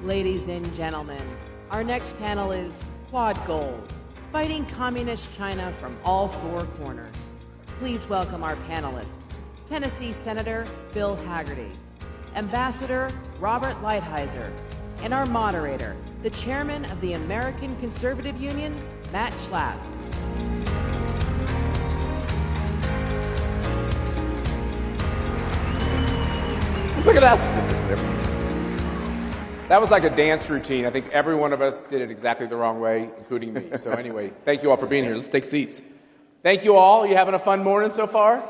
Ladies and gentlemen, our next panel is Quad Goals, fighting communist China from all four corners. Please welcome our panelists, Tennessee Senator Bill Hagerty, Ambassador Robert Lighthizer, and our moderator, the Chairman of the American Conservative Union, Matt Schlapp. Look at that. That was like a dance routine. I think every one of us did it exactly the wrong way, including me. So anyway, thank you all for being here. Let's take seats. Thank you all. You having a fun morning so far?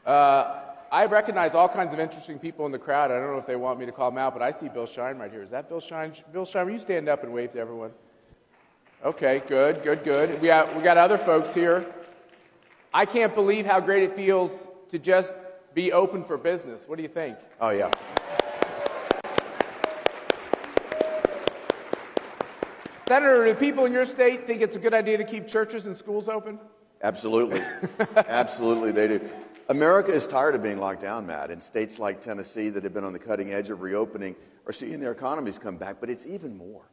I recognize all kinds of interesting people in the crowd. I don't know if they want me to call them out, but I see Bill Shine right here. Is that Bill Shine? Bill Shine, will you stand up and wave to everyone? Okay, good. We got other folks here. I can't believe how great it feels to just be open for business. What do you think? Oh, yeah. Senator, do people in your state think it's a good idea to keep churches and schools open? Absolutely. Absolutely, they do. America is tired of being locked down, Matt, and states like Tennessee that have been on the cutting edge of reopening are seeing their economies come back, but it's even more.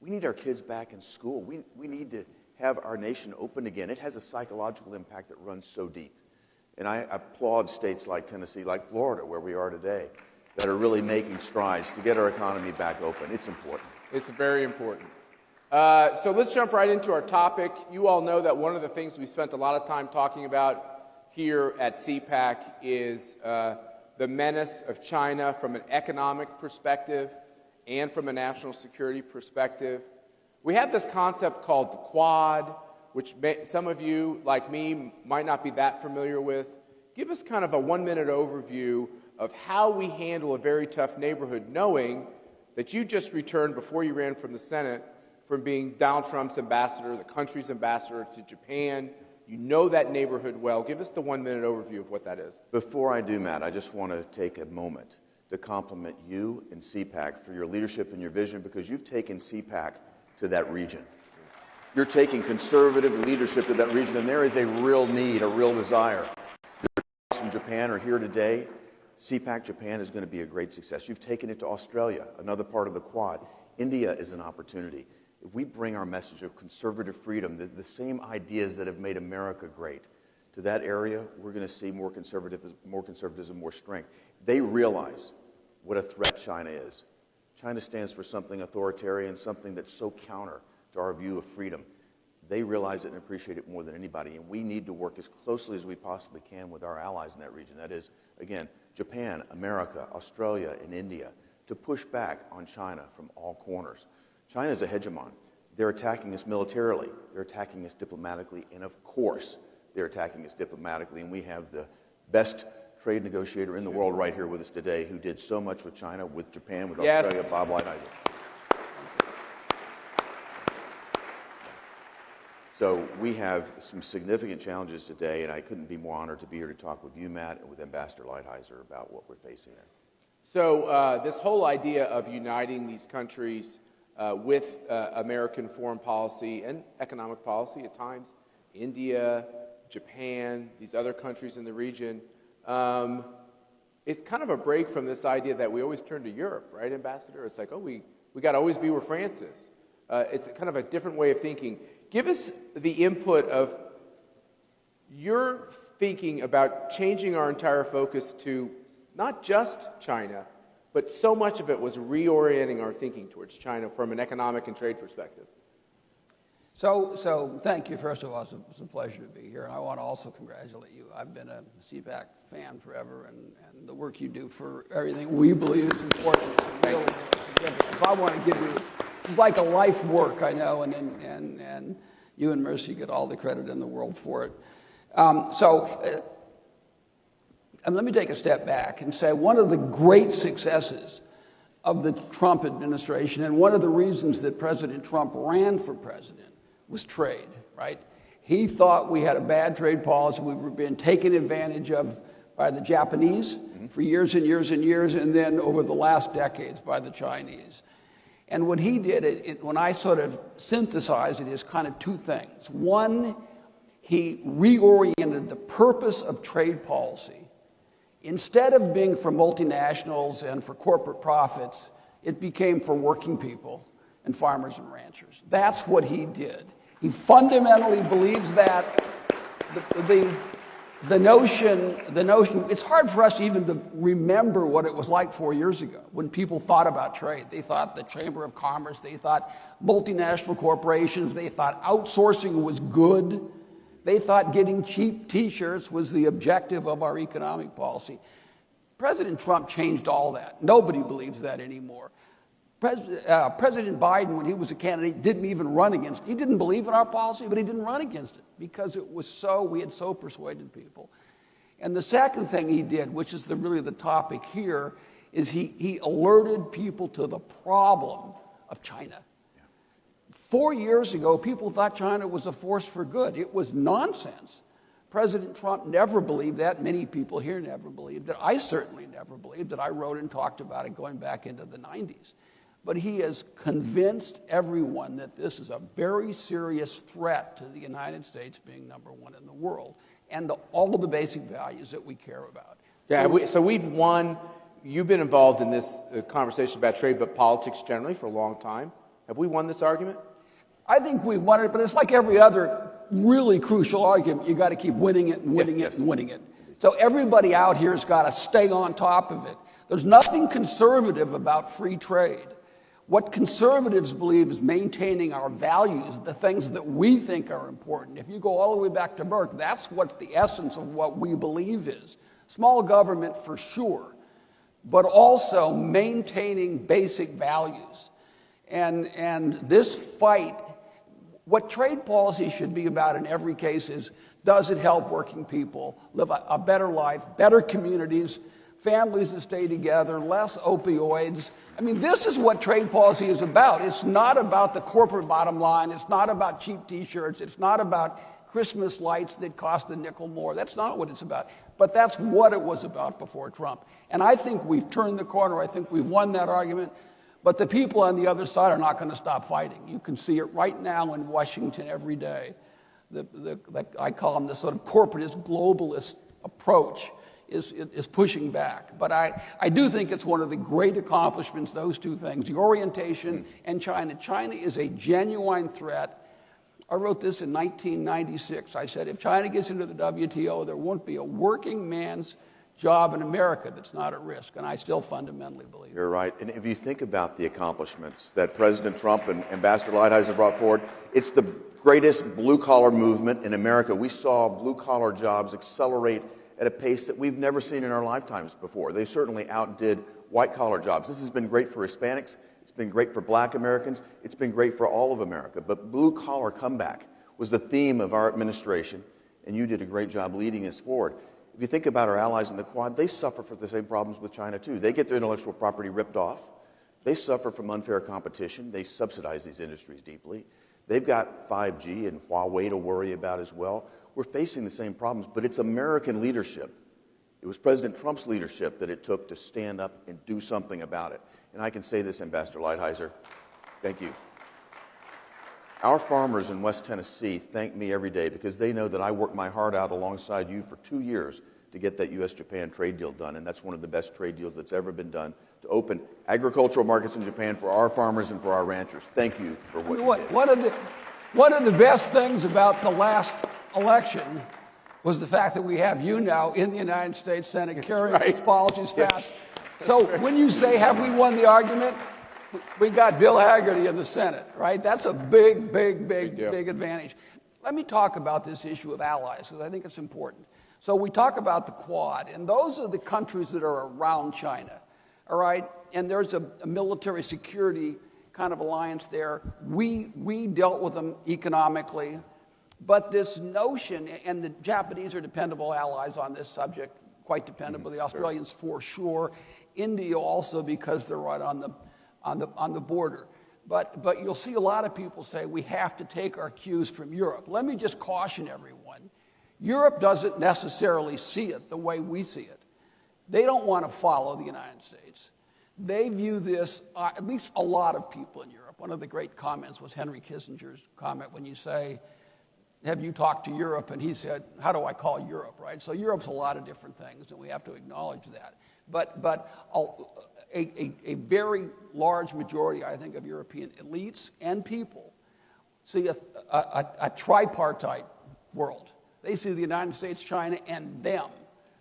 We need our kids back in school. We need to have our nation open again. It has a psychological impact that runs so deep. And I applaud states like Tennessee, like Florida, where we are today, that are really making strides to get our economy back open. It's important. It's very important. So let's jump right into our topic. You all know that one of the things we spent a lot of time talking about here at CPAC is the menace of China from an economic perspective and from a national security perspective. We have this concept called the Quad, which some of you, like me, might not be that familiar with. Give us kind of a one-minute overview of how we handle a very tough neighborhood, knowing that you just returned, before you ran from the Senate, from being Donald Trump's ambassador, the country's ambassador to Japan. You know that neighborhood well. Give us the one-minute overview of what that is. Before I do, Matt, I just want to take a moment to compliment you and CPAC for your leadership and your vision, because you've taken CPAC to that region. You're taking conservative leadership to that region, and there is a real need, a real desire. Your colleagues from Japan are here today. CPAC Japan is going to be a great success. You've taken it to Australia, another part of the Quad. India is an opportunity. If we bring our message of conservative freedom, the same ideas that have made America great, to that area, we're going to see more conservatism, more strength. They realize what a threat China is. China stands for something authoritarian, something that's so counter to our view of freedom. They realize it and appreciate it more than anybody, and we need to work as closely as we possibly can with our allies in that region. That is, again, Japan, America, Australia, and India, to push back on China from all corners. China is a hegemon. They're attacking us militarily. They're attacking us diplomatically, and of course, they're attacking us diplomatically, and we have the best trade negotiator in the world right here with us today, who did so much with China, with Japan, with Australia, Bob Lighthizer. So we have some significant challenges today, and I couldn't be more honored to be here to talk with you, Matt, and with Ambassador Lighthizer about what we're facing there. So this whole idea of uniting these countries with American foreign policy and economic policy at times, India, Japan, these other countries in the region, it's kind of a break from this idea that we always turn to Europe, right, Ambassador? It's like, oh, we got to always be where France is. It's kind of a different way of thinking. Give us the input of your thinking about changing our entire focus to not just China, but so much of it was reorienting our thinking towards China from an economic and trade perspective. So thank you. First of all, it's a pleasure to be here, and I want to also congratulate you. I've been a CPAC fan forever, and the work you do for everything we believe is important. Really significant. So I want to give you, it's like a life work, I know, and you and Mercy get all the credit in the world for it. And let me take a step back and say one of the great successes of the Trump administration, and one of the reasons that President Trump ran for president, was trade, right? He thought we had a bad trade policy. We were being taken advantage of by the Japanese for years and years and years, and then over the last decades by the Chinese. And what he did, when I sort of synthesized it, is kind of two things. One, he reoriented the purpose of trade policy Instead of being for multinationals and for corporate profits, it became for working people and farmers and ranchers. That's what he did. He fundamentally believes that the notion, it's hard for us even to remember what it was like 4 years ago when people thought about trade. They thought the Chamber of Commerce, they thought multinational corporations, they thought outsourcing was good. They thought getting cheap T-shirts was the objective of our economic policy. President Trump changed all that. Nobody believes that anymore. President Biden, when he was a candidate, didn't even run against it. He didn't believe in our policy, but he didn't run against it because we had so persuaded people. And the second thing he did, which is really the topic here, is he alerted people to the problem of China. 4 years ago, people thought China was a force for good. It was nonsense. President Trump never believed that. Many people here never believed it. I certainly never believed it. I wrote and talked about it going back into the 90s. But he has convinced everyone that this is a very serious threat to the United States being number one in the world and to all of the basic values that we care about. Yeah, so we've won. You've been involved in this conversation about trade, but politics generally for a long time. Have we won this argument? I think we've won it, but it's like every other really crucial argument. You got to keep winning it and winning it and winning it. So everybody out here has got to stay on top of it. There's nothing conservative about free trade. What conservatives believe is maintaining our values, the things that we think are important. If you go all the way back to Burke, that's what the essence of what we believe is. Small government for sure, but also maintaining basic values. And this fight, what trade policy should be about in every case is, does it help working people live a better life, better communities, families that stay together, less opioids? I mean, this is what trade policy is about. It's not about the corporate bottom line. It's not about cheap T-shirts. It's not about Christmas lights that cost a nickel more. That's not what it's about. But that's what it was about before Trump. And I think we've turned the corner. I think we've won that argument. But the people on the other side are not going to stop fighting. You can see it right now in Washington every day. I call them the sort of corporatist, globalist approach is pushing back. But I do think it's one of the great accomplishments, those two things, the orientation and China. China is a genuine threat. I wrote this in 1996. I said, if China gets into the WTO, there won't be a working man's job in America that's not at risk, and I still fundamentally believe You're right. And if you think about the accomplishments that President Trump and Ambassador Lighthizer brought forward, it's the greatest blue-collar movement in America. We saw blue-collar jobs accelerate at a pace that we've never seen in our lifetimes before. They certainly outdid white-collar jobs. This has been great for Hispanics. It's been great for black Americans. It's been great for all of America. But blue-collar comeback was the theme of our administration, and you did a great job leading us forward. If you think about our allies in the Quad, they suffer from the same problems with China, too. They get their intellectual property ripped off. They suffer from unfair competition. They subsidize these industries deeply. They've got 5G and Huawei to worry about as well. We're facing the same problems, but it's American leadership. It was President Trump's leadership that it took to stand up and do something about it. And I can say this, Ambassador Lighthizer, thank you. Our farmers in West Tennessee thank me every day because they know that I worked my heart out alongside you for 2 years to get that U.S.-Japan trade deal done, and that's one of the best trade deals that's ever been done to open agricultural markets in Japan for our farmers and for our ranchers. Thank you for what you did. One of the best things about the last election was the fact that we have you now in the United States Senate carrying these policies fast. So when you say, have we won the argument? We got Bill Hagerty in the Senate, right? That's a big advantage. Let me talk about this issue of allies, because I think it's important. So we talk about the Quad, and those are the countries that are around China, all right? And there's a military security kind of alliance there. We dealt with them economically, but this notion, and the Japanese are dependable allies on this subject, quite dependable. The Australians for sure. India also, because they're right on the border. But you'll see a lot of people say we have to take our cues from Europe. Let me just caution everyone. Europe doesn't necessarily see it the way we see it. They don't want to follow the United States. They view this, at least a lot of people in Europe. One of the great comments was Henry Kissinger's comment when you say, have you talked to Europe? And he said, how do I call Europe, right? So Europe's a lot of different things, and we have to acknowledge that. But a very large majority, I think, of European elites and people see a tripartite world. They see the United States, China, and them.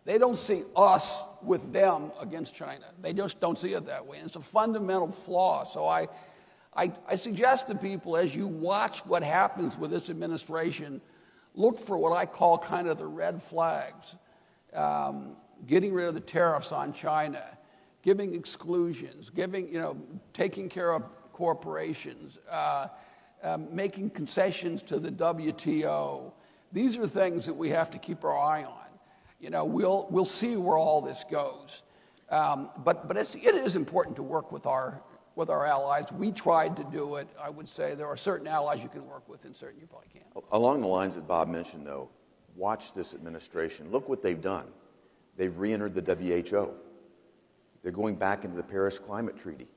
They don't see us with them against China. They just don't see it that way. And it's a fundamental flaw. So I suggest to people, as you watch what happens with this administration, look for what I call kind of the red flags. Getting rid of the tariffs on China, giving exclusions, taking care of corporations, making concessions to the WTO. These are things that we have to keep our eye on. We'll see where all this goes. But it is important to work with our allies. We tried to do it. I would say there are certain allies you can work with and certain you probably can't. Along the lines that Bob mentioned, though, watch this administration. Look what they've done. They've re-entered the WHO. They're going back into the Paris Climate Treaty.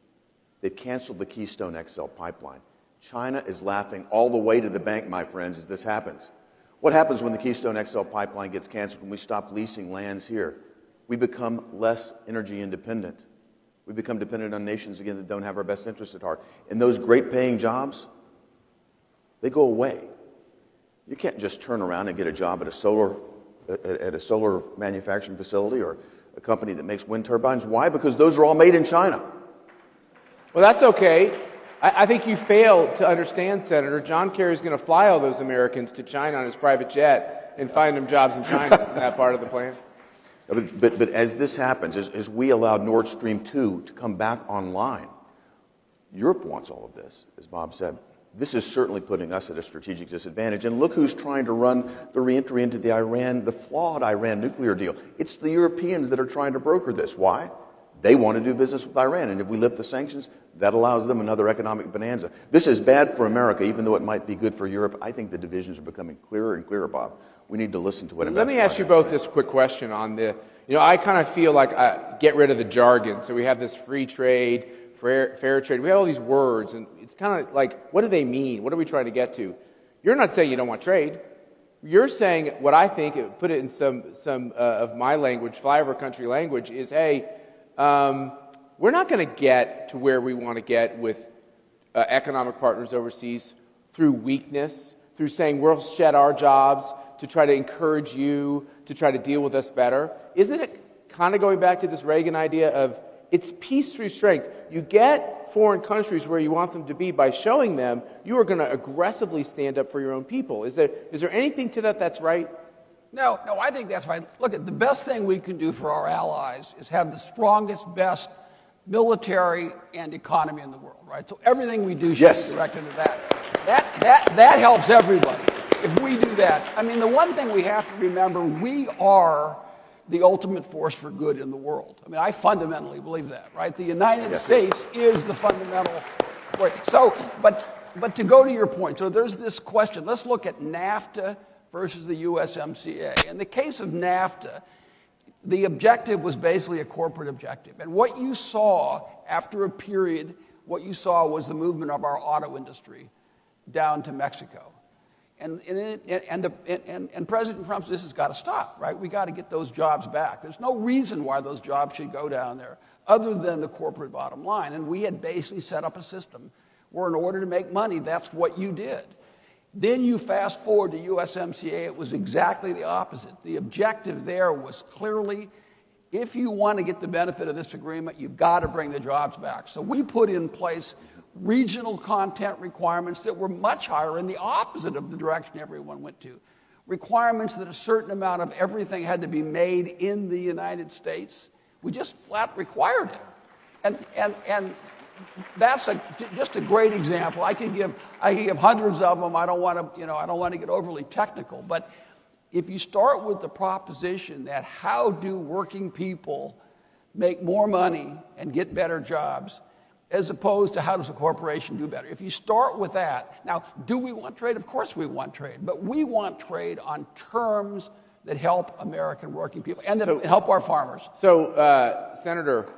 They've canceled the Keystone XL pipeline. China is laughing all the way to the bank, my friends, as this happens. What happens when the Keystone XL pipeline gets canceled, when we stop leasing lands here? We become less energy independent. We become dependent on nations, again, that don't have our best interests at heart. And those great paying jobs, they go away. You can't just turn around and get a job at a solar manufacturing facility or a company that makes wind turbines. Why? Because those are all made in China. Well, that's okay. I think you fail to understand, Senator. John Kerry's going to fly all those Americans to China on his private jet and find them jobs in China. Isn't that part of the plan? But as this happens, as we allow Nord Stream 2 to come back online, Europe wants all of this, as Bob said. This is certainly putting us at a strategic disadvantage. And look who's trying to run the reentry into the flawed Iran nuclear deal. It's the Europeans that are trying to broker this. Why? They want to do business with Iran. And if we lift the sanctions, that allows them another economic bonanza. This is bad for America, even though it might be good for Europe. I think the divisions are becoming clearer and clearer, Bob. We need to listen to what Let me ask you both this quick question on I kind of feel like get rid of the jargon. So we have this free trade, fair trade. We have all these words, and it's kind of like, what do they mean? What are we trying to get to? You're not saying you don't want trade. You're saying what I think, put it in some of my language, flyover country language, is, hey, we're not going to get to where we want to get with economic partners overseas through weakness, through saying we'll shed our jobs to try to encourage you to try to deal with us better. Isn't it kind of going back to this Reagan idea of it's peace through strength? You get foreign countries where you want them to be by showing them you are going to aggressively stand up for your own people. Is there anything to that that's right? No, I think that's right. Look, the best thing we can do for our allies is have the strongest, best military and economy in the world, right? So everything we do should be directed at that. That helps everybody if we do that. I mean, the one thing we have to remember, we are the ultimate force for good in the world. I mean, I fundamentally believe that, right? The United States is the fundamental force. So, but to go to your point, so there's this question. Let's look at NAFTA versus the USMCA. In the case of NAFTA, the objective was basically a corporate objective. And what you saw after a period, what you saw was the movement of our auto industry down to Mexico. And President Trump says, this has got to stop, right? We got to get those jobs back. There's no reason why those jobs should go down there other than the corporate bottom line. And we had basically set up a system where in order to make money, that's what you did. Then you fast forward to USMCA, it was exactly the opposite. The objective there was clearly, if you want to get the benefit of this agreement, you've got to bring the jobs back. So we put in place regional content requirements that were much higher in the opposite of the direction everyone went to. Requirements that a certain amount of everything had to be made in the United States. We just flat required it. And that's just a great example. I can give hundreds of them. I don't want to get overly technical, but if you start with the proposition that how do working people make more money and get better jobs, as opposed to how does a corporation do better? If you start with that, now, do we want trade? Of course we want trade, but we want trade on terms that help American working people and that help our farmers. So, Senator,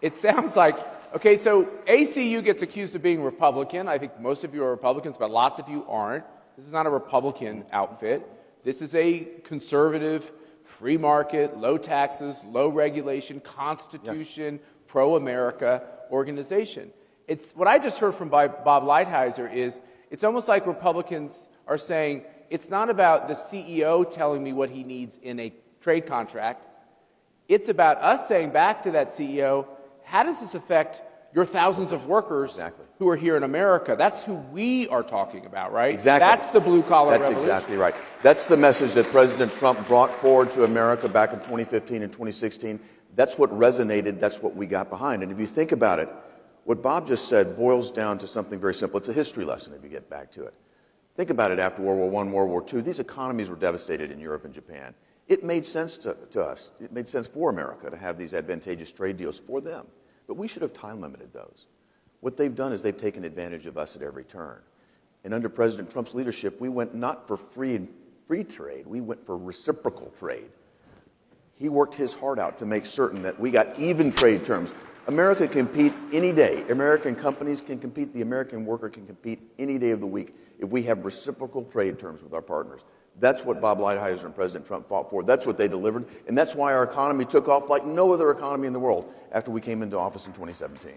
it sounds like, okay, so ACU gets accused of being Republican. I think most of you are Republicans, but lots of you aren't. This is not a Republican outfit. This is a conservative, free market, low taxes, low regulation, Constitution, pro-America organization. It's what I just heard from Bob Lighthizer is it's almost like Republicans are saying it's not about the CEO telling me what he needs in a trade contract. It's about us saying back to that CEO, how does this affect your thousands of workers who are here in America? That's who we are talking about, right? Exactly. That's the blue-collar revolution. That's exactly right. That's the message that President Trump brought forward to America back in 2015 and 2016. That's what resonated. That's what we got behind. And if you think about it, what Bob just said boils down to something very simple. It's a history lesson if you get back to it. Think about it after World War I, World War II. These economies were devastated in Europe and Japan. It made sense to us. It made sense for America to have these advantageous trade deals for them. But we should have time limited those. What they've done is they've taken advantage of us at every turn. And under President Trump's leadership, we went not for free trade, we went for reciprocal trade. He worked his heart out to make certain that we got even trade terms. America can compete any day. American companies can compete. The American worker can compete any day of the week if we have reciprocal trade terms with our partners. That's what Bob Lighthizer and President Trump fought for. That's what they delivered. And that's why our economy took off like no other economy in the world after we came into office in 2017.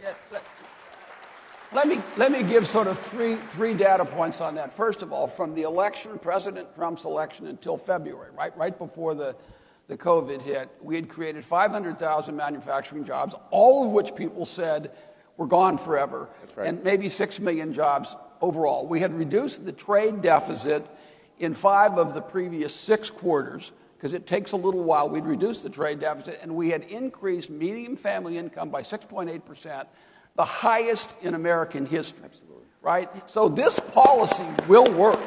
Let me give sort of three data points on that. First of all, from the election, President Trump's election until February, right before the COVID hit, we had created 500,000 manufacturing jobs, all of which people said were gone forever. That's right. And maybe 6 million jobs overall. We had reduced the trade deficit in 5 of the previous 6 quarters, because it takes a little while. We'd reduced the trade deficit, and we had increased median family income by 6.8%, the highest in American history. Absolutely. Right? So this policy will work,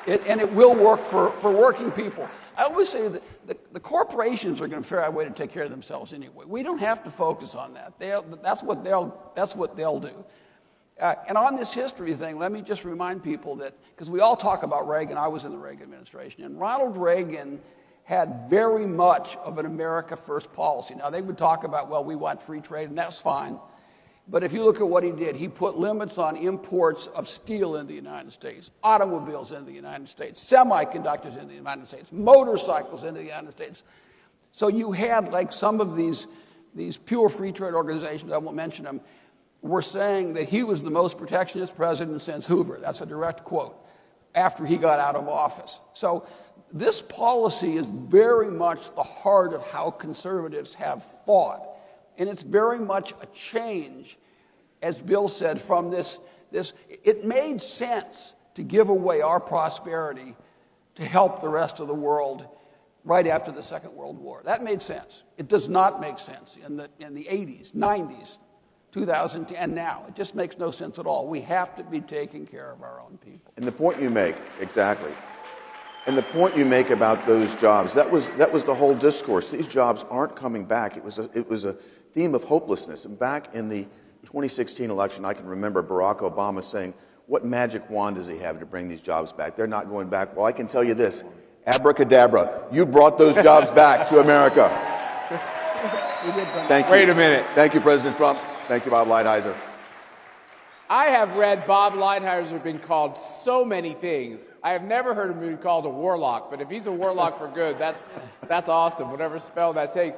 and it will work for working people. I always say that the corporations are going to figure out a way to take care of themselves anyway. We don't have to focus on that. That's what they'll do. And on this history thing, let me just remind people that, because we all talk about Reagan, I was in the Reagan administration, and Ronald Reagan had very much of an America First policy. Now, they would talk about, well, we want free trade, and that's fine. But if you look at what he did, he put limits on imports of steel in the United States, automobiles in the United States, semiconductors in the United States, motorcycles in the United States. So you had, like, some of these pure free trade organizations, I won't mention them, were saying that he was the most protectionist president since Hoover. That's a direct quote, after he got out of office. So this policy is very much the heart of how conservatives have thought. And it's very much a change, as Bill said, from this. It made sense to give away our prosperity to help the rest of the world right after the Second World War. That made sense. It does not make sense in the 80s, 90s, 2010, and now. It just makes no sense at all. We have to be taking care of our own people. And the point you make, exactly. And the point you make about those jobs, that was the whole discourse. These jobs aren't coming back. It was a theme of hopelessness. And back in the 2016 election, I can remember Barack Obama saying, what magic wand does he have to bring these jobs back? They're not going back. Well, I can tell you this, abracadabra, you brought those jobs back to America. Thank you. Wait a minute. Thank you, President Trump. Thank you, Bob Lighthizer. I have read Bob Lighthizer been called so many things. I have never heard him be called a warlock, but if he's a warlock for good, that's awesome, whatever spell that takes.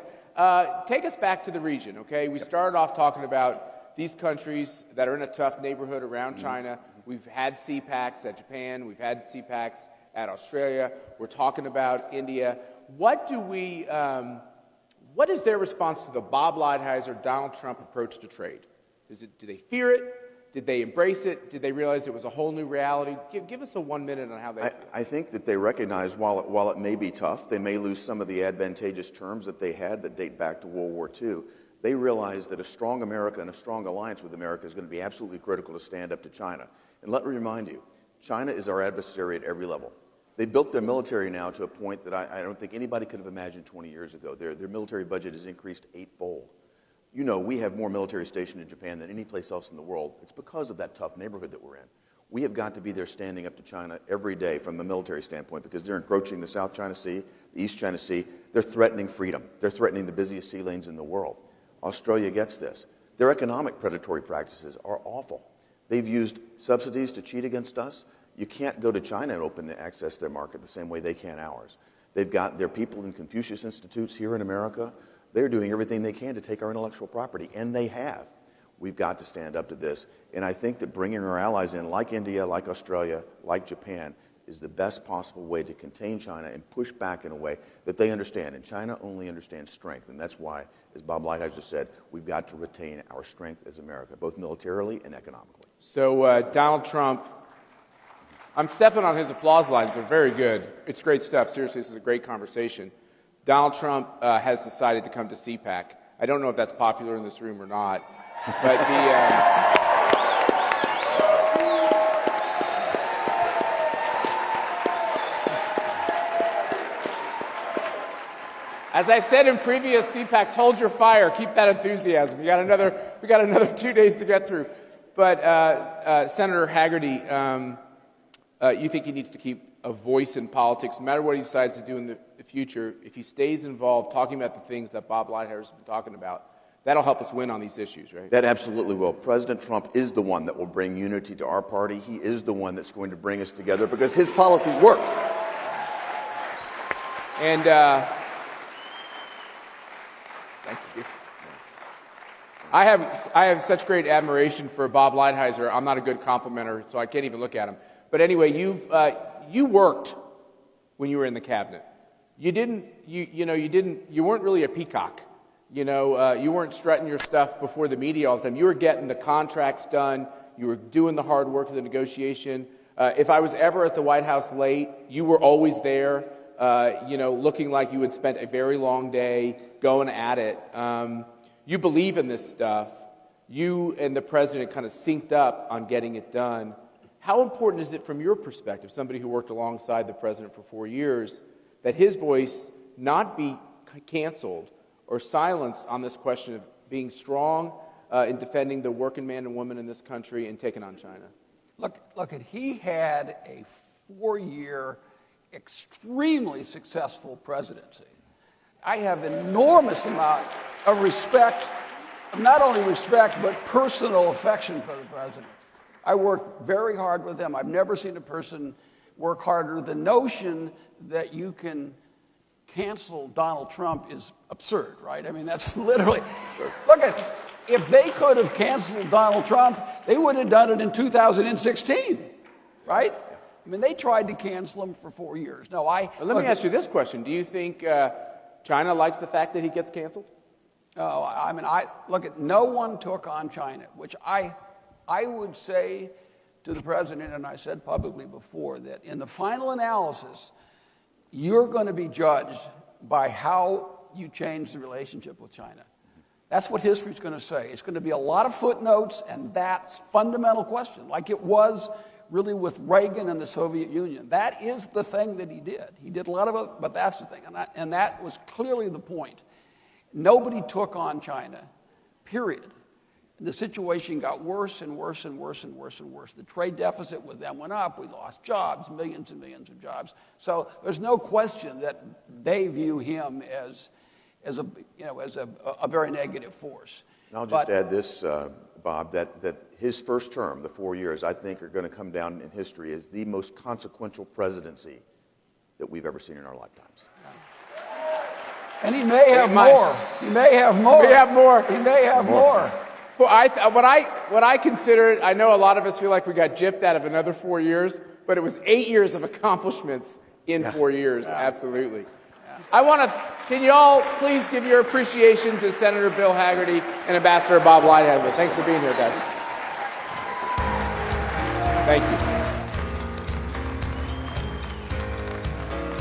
Take us back to the region, okay? We started off talking about these countries that are in a tough neighborhood around China. We've had CPACs at Japan. We've had CPACs at Australia. We're talking about India. What is their response to the Bob Lighthizer, Donald Trump approach to trade? Do they fear it? Did they embrace it? Did they realize it was a whole new reality? Give us a 1 minute on how they... I think that they recognize while it may be tough, they may lose some of the advantageous terms that they had that date back to World War II. They realize that a strong America and a strong alliance with America is going to be absolutely critical to stand up to China. And let me remind you, China is our adversary at every level. They built their military now to a point that I don't think anybody could have imagined 20 years ago. Their military budget has increased 8-fold. You know, we have more military stationed in Japan than any place else in the world. It's because of that tough neighborhood that we're in. We have got to be there standing up to China every day from the military standpoint because they're encroaching the South China Sea, the East China Sea. They're threatening freedom. They're threatening the busiest sea lanes in the world. Australia gets this. Their economic predatory practices are awful. They've used subsidies to cheat against us. You can't go to China and open to access their market the same way they can ours. They've got their people in Confucius Institutes here in America. They're doing everything they can to take our intellectual property, and they have. We've got to stand up to this. And I think that bringing our allies in, like India, like Australia, like Japan, is the best possible way to contain China and push back in a way that they understand. And China only understands strength. And that's why, as Bob Lighthizer just said, we've got to retain our strength as America, both militarily and economically. So Donald Trump, I'm stepping on his applause lines. They're very good. It's great stuff. Seriously, this is a great conversation. Donald Trump has decided to come to CPAC. I don't know if that's popular in this room or not, but as I've said in previous CPACs, hold your fire, keep that enthusiasm. We got another 2 days to get through. But Senator Haggerty, you think he needs to keep a voice in politics, no matter what he decides to do in the future. If he stays involved, talking about the things that Bob Lighthizer has been talking about, that'll help us win on these issues, right? That absolutely will. President Trump is the one that will bring unity to our party. He is the one that's going to bring us together because his policies work. And thank you. I have such great admiration for Bob Lighthizer. I'm not a good complimenter, so I can't even look at him. But anyway, you worked when you were in the cabinet. You weren't really a peacock. You weren't strutting your stuff before the media all the time. You were getting the contracts done. You were doing the hard work of the negotiation. If I was ever at the White House late, you were always there, looking like you had spent a very long day going at it. You believe in this stuff. You and the president kind of synced up on getting it done. How important is it from your perspective, somebody who worked alongside the president for 4 years, that his voice not be canceled or silenced on this question of being strong in defending the working man and woman in this country and taking on China? Look, he had a 4-year, extremely successful presidency. I have enormous amount of respect, not only respect, but personal affection for the president. I worked very hard with him. I've never seen a person work harder. The notion that you can cancel Donald Trump is absurd, right? I mean, that's literally, look at, if they could have canceled Donald Trump, they would have done it in 2016, right? I mean, they tried to cancel him for 4 years. No, Let me ask you this question. Do you think China likes the fact that he gets canceled? Oh, I mean, no one took on China, which I would say to the president, and I said publicly before, that in the final analysis, you're going to be judged by how you change the relationship with China. That's what history's going to say. It's going to be a lot of footnotes, and that's fundamental question, like it was really with Reagan and the Soviet Union. That is the thing that he did. He did a lot of it, but that's the thing, and that was clearly the point. Nobody took on China, period. The situation got worse and worse and worse and worse and worse. The trade deficit with them went up. We lost jobs, millions and millions of jobs. So there's no question that they view him as a very negative force. And I'll just add this, Bob, that his first term, the 4 years, I think are going to come down in history as the most consequential presidency that we've ever seen in our lifetimes. And he may have more. He may have more. He may have more. He may have more. Well, what I consider, I know a lot of us feel like we got gypped out of another 4 years, but it was 8 years of accomplishments in 4 years. Yeah. Absolutely. Yeah. Can you all please give your appreciation to Senator Bill Haggerty and Ambassador Bob Lighthizer. Thanks for being here, guys. Thank you.